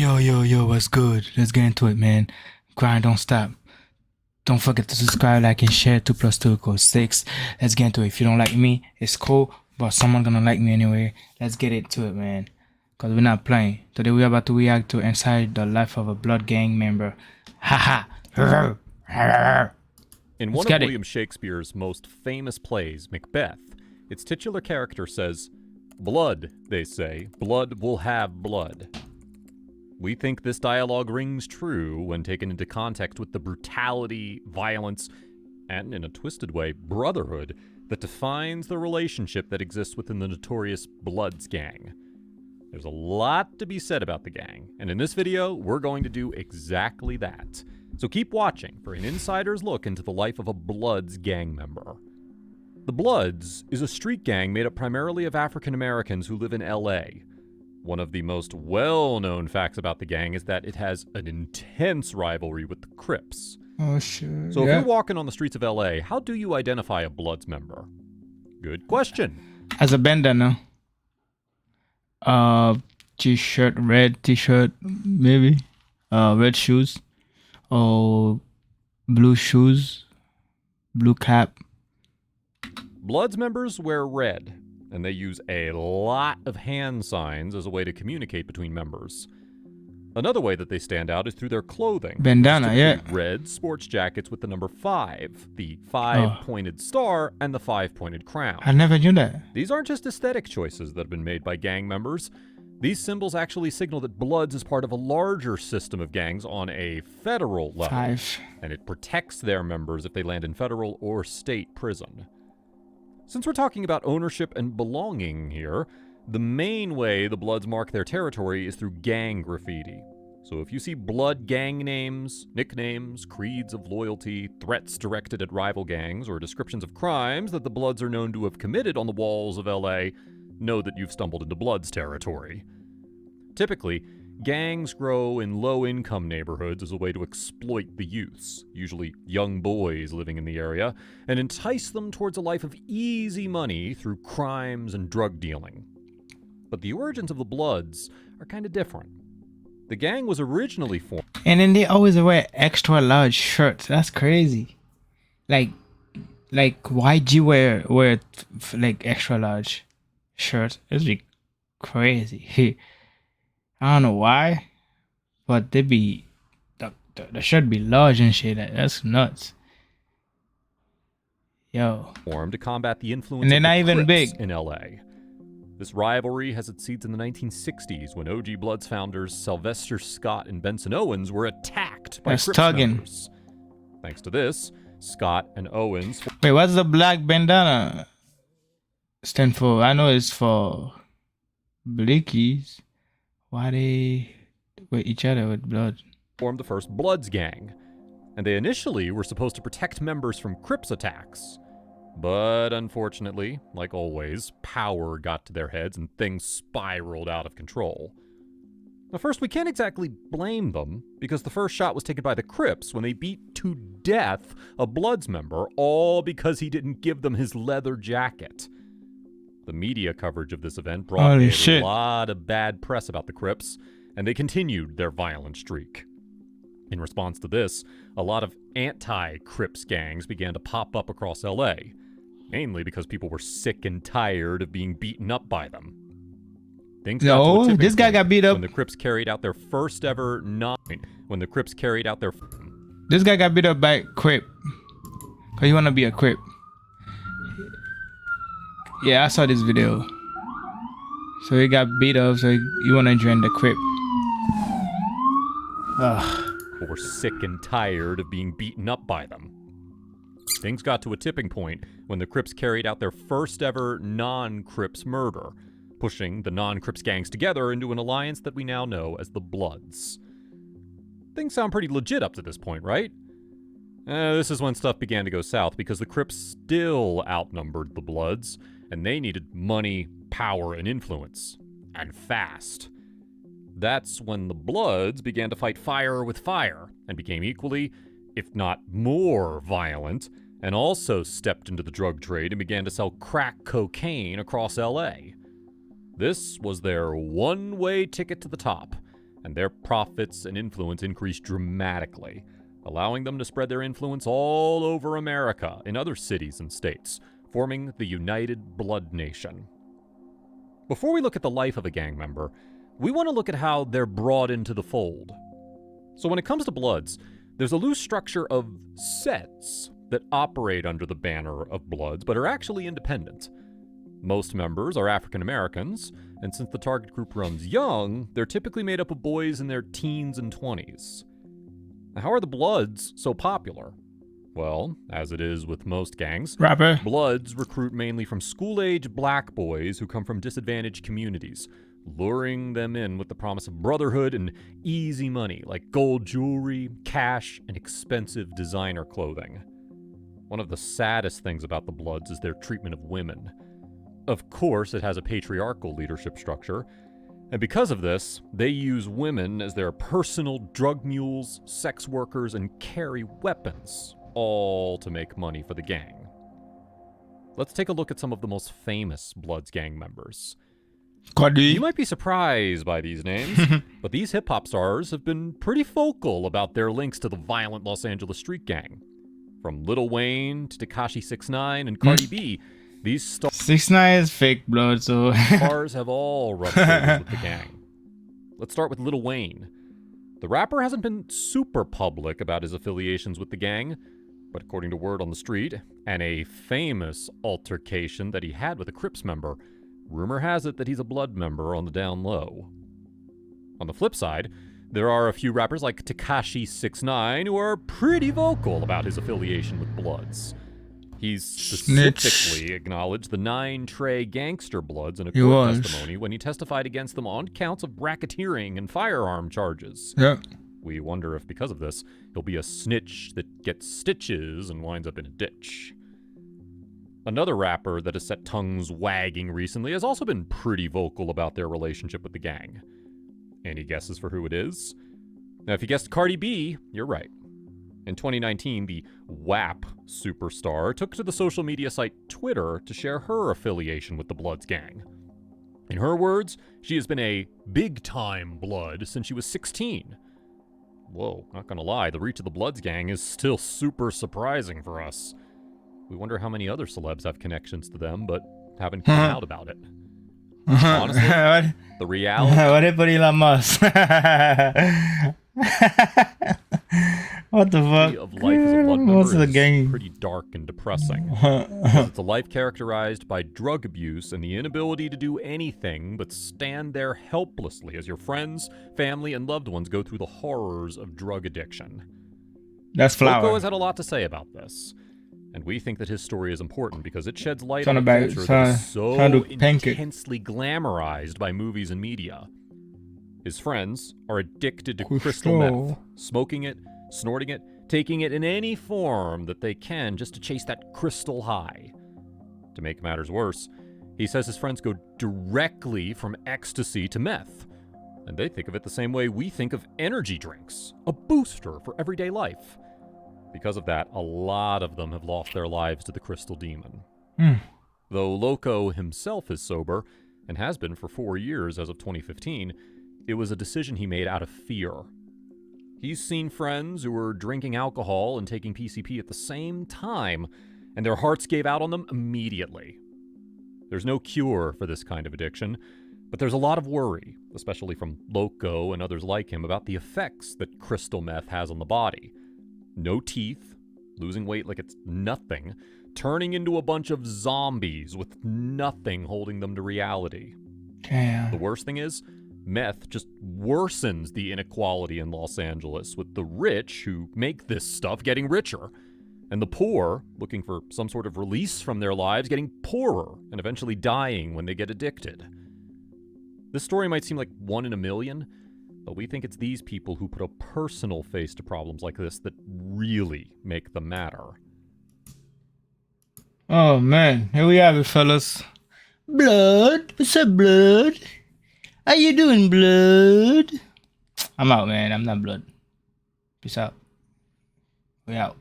Yo, what's good? Let's get into it, man. Grind don't stop. Don't forget to subscribe, like, and share. 2 plus 2 equals 6. Let's get into it. If you don't like me, it's cool, but someone gonna like me anyway. Let's get into it, man. Because we're not playing. Today we're about to react to Inside the Life of a Blood Gang Member. Haha. In one of William Shakespeare's most famous plays, Macbeth, its titular character says, "Blood," they say, "blood will have blood." We think this dialogue rings true when taken into context with the brutality, violence, and, in a twisted way, brotherhood that defines the relationship that exists within the notorious Bloods gang. There's a lot to be said about the gang, and in this video, we're going to do exactly that. So keep watching for an insider's look into the life of a Bloods gang member. The Bloods is a street gang made up primarily of African Americans who live in LA. One of the most well-known facts about the gang is that it has an intense rivalry with the Crips. Oh, sure. So if you're walking on the streets of LA, how do you identify a Bloods member? Good question. As a bandana. T-shirt, red t-shirt, maybe. Red shoes. Or blue shoes. Blue cap. Bloods members wear red, and they use a lot of hand signs as a way to communicate between members. Another way that they stand out is through their clothing. Bandana, yeah. Red sports jackets with the number 5, the 5-pointed star, and the 5-pointed crown. I never knew that. These aren't just aesthetic choices that have been made by gang members. These symbols actually signal that Bloods is part of a larger system of gangs on a federal level. 5. And it protects their members if they land in federal or state prison. Since we're talking about ownership and belonging here, the main way the Bloods mark their territory is through gang graffiti. So if you see Blood gang names, nicknames, creeds of loyalty, threats directed at rival gangs, or descriptions of crimes that the Bloods are known to have committed on the walls of LA, know that you've stumbled into Bloods territory. Typically, gangs grow in low-income neighborhoods as a way to exploit the youths, usually young boys living in the area, and entice them towards a life of easy money through crimes and drug dealing. But the origins of the Bloods are kind of different. The gang was originally formed... And then they always wear extra large shirts. That's crazy. Like YG wear like extra large shirts. It'd be crazy. I don't know why, but they be the shirt be large and shit. That's nuts. Yo. Formed to combat the influence and they're of not the even Crips big in LA. This rivalry has its seeds in the 1960s when OG Bloods founders Sylvester Scott and Benson Owens were attacked by Crips members. Thanks to this, Scott and Owens... Wait, what's the black bandana stand for? I know it's for blickies. Why they with each other with blood? Formed the first Bloods gang, and they initially were supposed to protect members from Crips attacks. But unfortunately, like always, power got to their heads and things spiraled out of control. Now first, we can't exactly blame them, because the first shot was taken by the Crips when they beat to death a Bloods member, all because he didn't give them his leather jacket. The media coverage of this event brought a lot of bad press about the Crips, and they continued their violent streak. In response to this, a lot of anti-Crips gangs began to pop up across LA, mainly because people were sick and tired of being beaten up by them. Things got to a tipping this guy point got beat up when the Crips carried out their first ever This guy got beat up by Crip. Cause you wanna be a Crip. Yeah, I saw this video. So he got beat up, so you wanna join the Crip. People were sick and tired of being beaten up by them. Things got to a tipping point when the Crips carried out their first ever non-Crips murder, pushing the non-Crips gangs together into an alliance that we now know as the Bloods. Things sound pretty legit up to this point, right? This is when stuff began to go south because the Crips still outnumbered the Bloods, and they needed money, power, and influence. And fast. That's when the Bloods began to fight fire with fire, and became equally, if not more, violent, and also stepped into the drug trade and began to sell crack cocaine across LA. This was their one-way ticket to the top, and their profits and influence increased dramatically, allowing them to spread their influence all over America in other cities and states, forming the United Blood Nation. Before we look at the life of a gang member, we want to look at how they're brought into the fold. So when it comes to Bloods, there's a loose structure of sets that operate under the banner of Bloods, but are actually independent. Most members are African Americans, and since the target group runs young, they're typically made up of boys in their teens and 20s. Now, how are the Bloods so popular? Well, as it is with most gangs, Rapper. Bloods recruit mainly from school-age black boys who come from disadvantaged communities, luring them in with the promise of brotherhood and easy money like gold jewelry, cash, and expensive designer clothing. One of the saddest things about the Bloods is their treatment of women. Of course, it has a patriarchal leadership structure, and because of this, they use women as their personal drug mules, sex workers, and carry weapons, all to make money for the gang. Let's take a look at some of the most famous Bloods gang members. Cuddy. You might be surprised by these names, but these hip-hop stars have been pretty vocal about their links to the violent Los Angeles street gang. From Lil Wayne to Tekashi 6ix9ine and Cardi B, these 6ix9ine is fake blood, so stars have all rubbed shoulders with the gang. Let's start with Lil Wayne. The rapper hasn't been super public about his affiliations with the gang, but according to word on the street, and a famous altercation that he had with a Crips member, rumor has it that he's a Blood member on the down low. On the flip side, there are a few rappers like Tekashi 6ix9ine who are pretty vocal about his affiliation with Bloods. He's specifically acknowledged the 9 Trey gangster Bloods in a court testimony when he testified against them on counts of racketeering and firearm charges. yeah. We wonder if because of this, he'll be a snitch that gets stitches and winds up in a ditch. Another rapper that has set tongues wagging recently has also been pretty vocal about their relationship with the gang. Any guesses for who it is? Now, if you guessed Cardi B, you're right. In 2019, the WAP superstar took to the social media site Twitter to share her affiliation with the Bloods gang. In her words, she has been a big-time Blood since she was 16. Whoa, not gonna lie, the reach of the Bloods gang is still super surprising for us. We wonder how many other celebs have connections to them, but haven't come out about it. Honestly, the reality... What about Elon Musk? What the fuck? Of life as a Blood member What's the is gang? pretty dark and depressing. Because it's a life characterized by drug abuse and the inability to do anything but stand there helplessly as your friends, family, and loved ones go through the horrors of drug addiction. That's Flower. Loco has had a lot to say about this, and we think that his story is important because it sheds light on a culture that is so intensely glamorized by movies and media. His friends are addicted to crystal meth, smoking it, snorting it, taking it in any form that they can just to chase that crystal high. To make matters worse, he says his friends go directly from ecstasy to meth, and they think of it the same way we think of energy drinks, a booster for everyday life. Because of that, a lot of them have lost their lives to the crystal demon. Though Loco himself is sober, and has been for 4 years as of 2015, it was a decision he made out of fear. He's seen friends who were drinking alcohol and taking PCP at the same time, and their hearts gave out on them immediately. There's no cure for this kind of addiction, but there's a lot of worry, especially from Loco and others like him, about the effects that crystal meth has on the body. No teeth, losing weight like it's nothing, turning into a bunch of zombies with nothing holding them to reality. Damn. The worst thing is, meth just worsens the inequality in Los Angeles, with the rich who make this stuff getting richer, and the poor, looking for some sort of release from their lives, getting poorer and eventually dying when they get addicted. This story might seem like 1 in a million, but we think it's these people who put a personal face to problems like this that really make them matter. Oh man, here we have it, fellas. Blood, what's up, Blood? How you doing, Blood? I'm out, man. I'm not Blood. Peace out. We out.